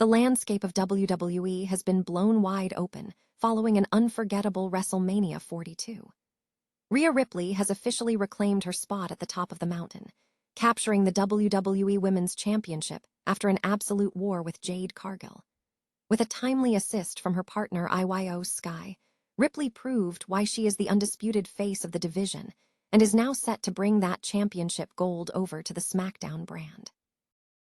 The landscape of WWE has been blown wide open following an unforgettable WrestleMania 42. Rhea Ripley has officially reclaimed her spot at the top of the mountain, capturing the WWE Women's Championship after an absolute war with Jade Cargill. With a timely assist from her partner IYO Sky, Ripley proved why she is the undisputed face of the division and is now set to bring that championship gold over to the SmackDown brand.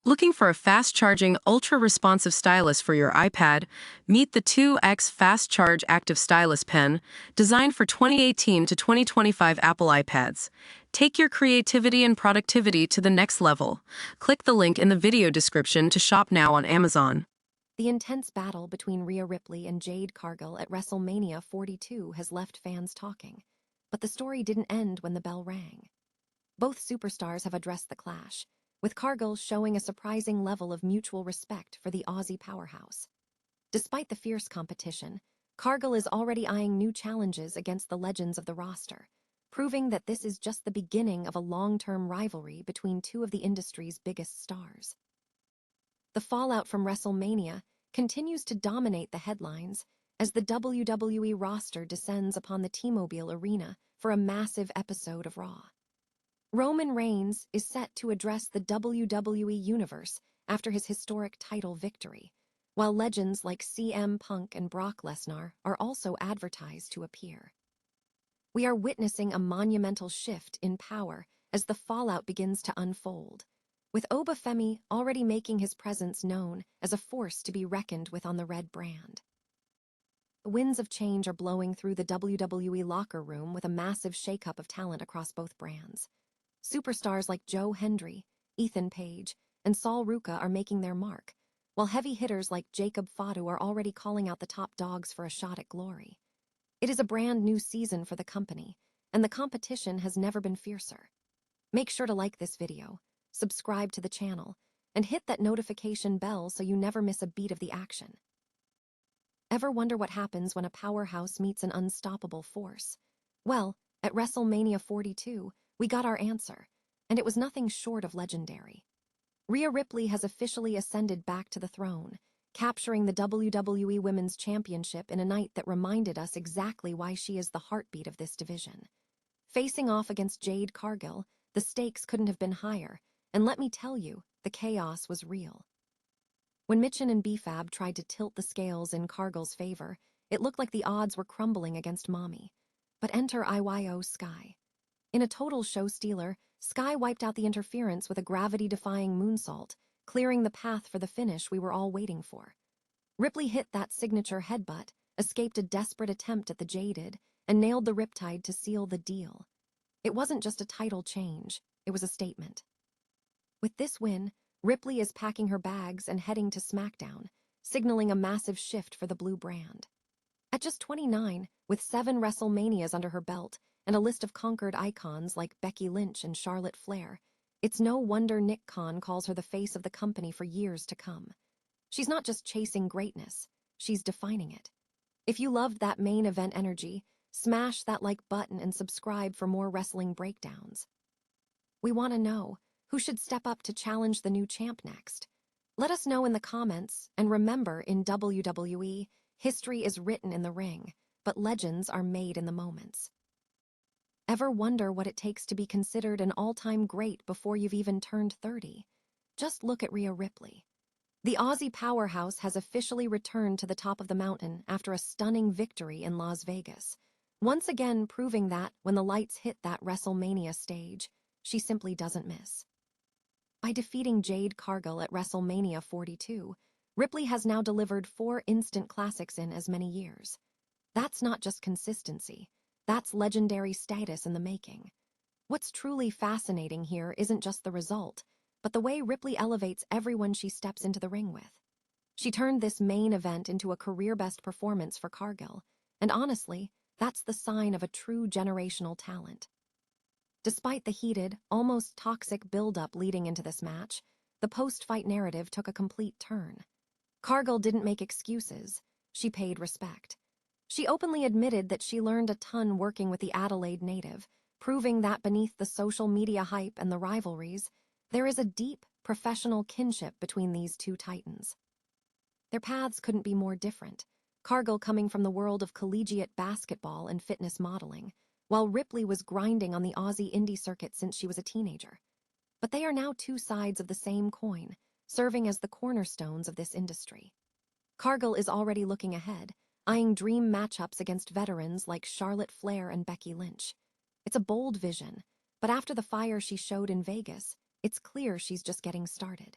Looking for a fast-charging, ultra-responsive stylus for your iPad? Meet the 2X Fast Charge Active Stylus Pen, designed for 2018 to 2025 Apple iPads. Take your creativity and productivity to the next level. Click the link in the video description to shop now on Amazon. The intense battle between Rhea Ripley and Jade Cargill at WrestleMania 42 has left fans talking, but the story didn't end when the bell rang. Both superstars have addressed the clash, with Cargill showing a surprising level of mutual respect for the Aussie powerhouse. Despite the fierce competition, Cargill is already eyeing new challenges against the legends of the roster, proving that this is just the beginning of a long-term rivalry between two of the industry's biggest stars. The fallout from WrestleMania continues to dominate the headlines as the WWE roster descends upon the T-Mobile Arena for a massive episode of Raw. Roman Reigns is set to address the WWE Universe after his historic title victory, while legends like CM Punk and Brock Lesnar are also advertised to appear. We are witnessing a monumental shift in power as the fallout begins to unfold, with Oba Femi already making his presence known as a force to be reckoned with on the red brand. The winds of change are blowing through the WWE locker room with a massive shakeup of talent across both brands. Superstars like Joe Hendry, Ethan Page, and Sol Ruca are making their mark, while heavy hitters like Jacob Fatu are already calling out the top dogs for a shot at glory. It is a brand new season for the company, and the competition has never been fiercer. Make sure to like this video, subscribe to the channel, and hit that notification bell so you never miss a beat of the action. Ever wonder what happens when a powerhouse meets an unstoppable force? Well, at WrestleMania 42, we got our answer, and it was nothing short of legendary. Rhea Ripley has officially ascended back to the throne, capturing the WWE Women's Championship in a night that reminded us exactly why she is the heartbeat of this division. Facing off against Jade Cargill, the stakes couldn't have been higher, and let me tell you, the chaos was real. When Mitchin and BFAB tried to tilt the scales in Cargill's favor, it looked like the odds were crumbling against MAMI. But enter IYO Sky. In a total show-stealer, Sky wiped out the interference with a gravity-defying moonsault, clearing the path for the finish we were all waiting for. Ripley hit that signature headbutt, escaped a desperate attempt at the Jaded, and nailed the Riptide to seal the deal. It wasn't just a title change, it was a statement. With this win, Ripley is packing her bags and heading to SmackDown, signaling a massive shift for the blue brand. At just 29, with 7 WrestleManias under her belt, and a list of conquered icons like Becky Lynch and Charlotte Flair, it's no wonder Nick Khan calls her the face of the company for years to come. She's not just chasing greatness, she's defining it. If you loved that main event energy, smash that like button and subscribe for more wrestling breakdowns. We want to know, who should step up to challenge the new champ next? Let us know in the comments, and remember, in WWE, history is written in the ring, but legends are made in the moments. Ever wonder what it takes to be considered an all-time great before you've even turned 30? Just look at Rhea Ripley. The Aussie powerhouse has officially returned to the top of the mountain after a stunning victory in Las Vegas, once again proving that, when the lights hit that WrestleMania stage, she simply doesn't miss. By defeating Jade Cargill at WrestleMania 42, Ripley has now delivered 4 instant classics in as many years. That's not just consistency. That's legendary status in the making. What's truly fascinating here isn't just the result, but the way Ripley elevates everyone she steps into the ring with. She turned this main event into a career-best performance for Cargill, and honestly, that's the sign of a true generational talent. Despite the heated, almost toxic build-up leading into this match, the post-fight narrative took a complete turn. Cargill didn't make excuses, she paid respect. She openly admitted that she learned a ton working with the Adelaide native, proving that beneath the social media hype and the rivalries, there is a deep, professional kinship between these two titans. Their paths couldn't be more different, Cargill coming from the world of collegiate basketball and fitness modeling, while Ripley was grinding on the Aussie indie circuit since she was a teenager. But they are now two sides of the same coin, serving as the cornerstones of this industry. Cargill is already looking ahead, eyeing dream matchups against veterans like Charlotte Flair and Becky Lynch. It's a bold vision, but after the fire she showed in Vegas, it's clear she's just getting started.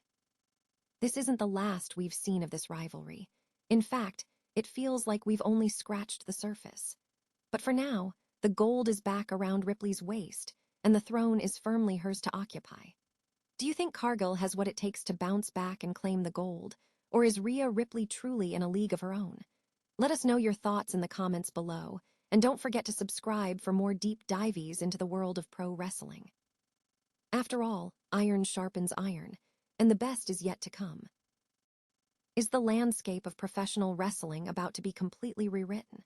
This isn't the last we've seen of this rivalry. In fact, it feels like we've only scratched the surface. But for now, the gold is back around Ripley's waist, and the throne is firmly hers to occupy. Do you think Cargill has what it takes to bounce back and claim the gold, or is Rhea Ripley truly in a league of her own? Let us know your thoughts in the comments below, and don't forget to subscribe for more deep dives into the world of pro wrestling. After all, iron sharpens iron, and the best is yet to come. Is the landscape of professional wrestling about to be completely rewritten?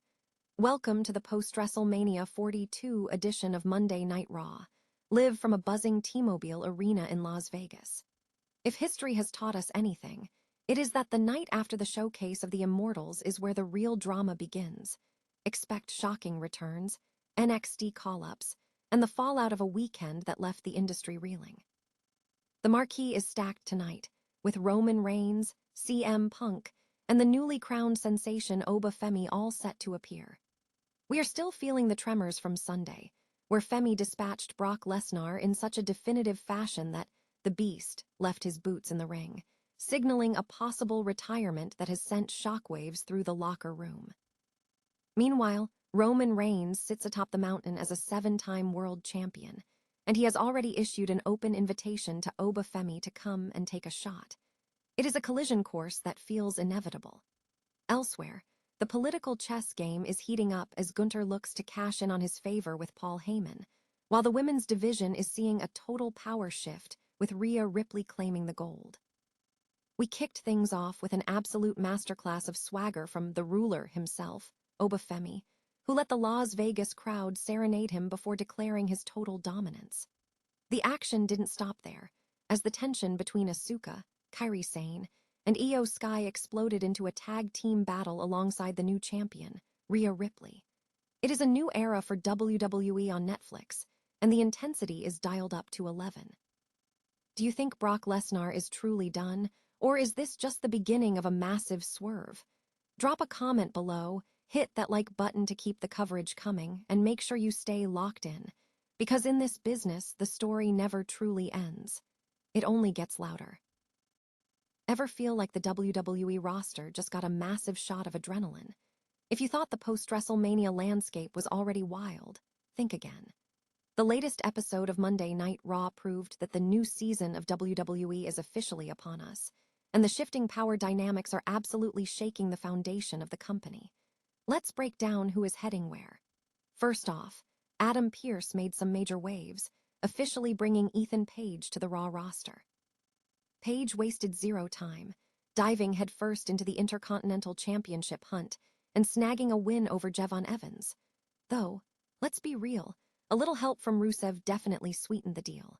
Welcome to the post-WrestleMania 42 edition of Monday Night Raw, live from a buzzing T-Mobile Arena in Las Vegas. If history has taught us anything, it is that the night after the showcase of the Immortals is where the real drama begins. Expect shocking returns, NXT call-ups, and the fallout of a weekend that left the industry reeling. The marquee is stacked tonight, with Roman Reigns, CM Punk, and the newly crowned sensation Oba Femi all set to appear. We are still feeling the tremors from Sunday, where Femi dispatched Brock Lesnar in such a definitive fashion that the Beast left his boots in the ring, signaling a possible retirement that has sent shockwaves through the locker room. Meanwhile, Roman Reigns sits atop the mountain as a 7-time world champion, and he has already issued an open invitation to Oba Femi to come and take a shot. It is a collision course that feels inevitable. Elsewhere, the political chess game is heating up as Gunther looks to cash in on his favor with Paul Heyman, while the women's division is seeing a total power shift with Rhea Ripley claiming the gold. We kicked things off with an absolute masterclass of swagger from the ruler himself, Oba Femi, who let the Las Vegas crowd serenade him before declaring his total dominance. The action didn't stop there, as the tension between Asuka, Kairi Sane, and Io Sky exploded into a tag team battle alongside the new champion, Rhea Ripley. It is a new era for WWE on Netflix, and the intensity is dialed up to 11. Do you think Brock Lesnar is truly done, or is this just the beginning of a massive swerve? Drop a comment below, hit that like button to keep the coverage coming, and make sure you stay locked in, because in this business, the story never truly ends. It only gets louder. Ever feel like the WWE roster just got a massive shot of adrenaline? If you thought the post-WrestleMania landscape was already wild, think again. The latest episode of Monday Night Raw proved that the new season of WWE is officially upon us, and the shifting power dynamics are absolutely shaking the foundation of the company. Let's break down who is heading where. First off, Adam Pearce made some major waves, officially bringing Ethan Page to the Raw roster. Page wasted zero time, diving headfirst into the Intercontinental Championship hunt and snagging a win over Jevon Evans. Though, let's be real, a little help from Rusev definitely sweetened the deal.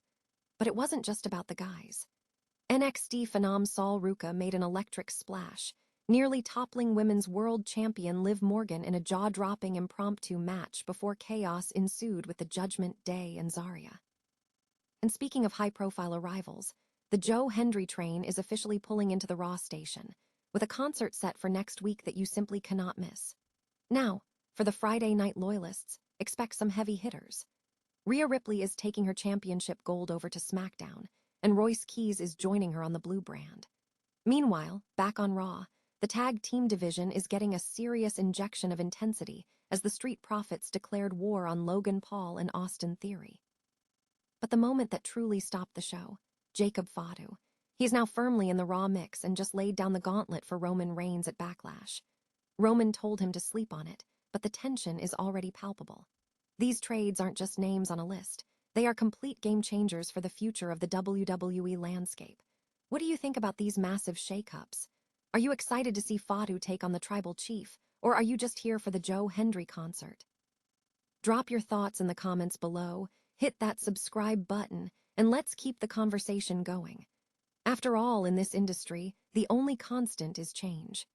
But it wasn't just about the guys. NXT phenom Sol Ruca made an electric splash, nearly toppling women's world champion Liv Morgan in a jaw-dropping impromptu match before chaos ensued with the Judgment Day and Zarya. And speaking of high-profile arrivals, the Joe Hendry train is officially pulling into the Raw station, with a concert set for next week that you simply cannot miss. Now, for the Friday night loyalists, expect some heavy hitters. Rhea Ripley is taking her championship gold over to SmackDown, and Royce Keys is joining her on the blue brand. Meanwhile, back on Raw, the tag team division is getting a serious injection of intensity as the Street Profits declared war on Logan Paul and Austin Theory. But the moment that truly stopped the show, Jacob Fatu. He's now firmly in the Raw mix and just laid down the gauntlet for Roman Reigns at Backlash. Roman told him to sleep on it, but the tension is already palpable. These trades aren't just names on a list. They are complete game changers for the future of the WWE landscape. What do you think about these massive shakeups? Are you excited to see Fatu take on the Tribal Chief, or are you just here for the Joe Hendry concert? Drop your thoughts in the comments below, hit that subscribe button, and let's keep the conversation going. After all, in this industry, the only constant is change.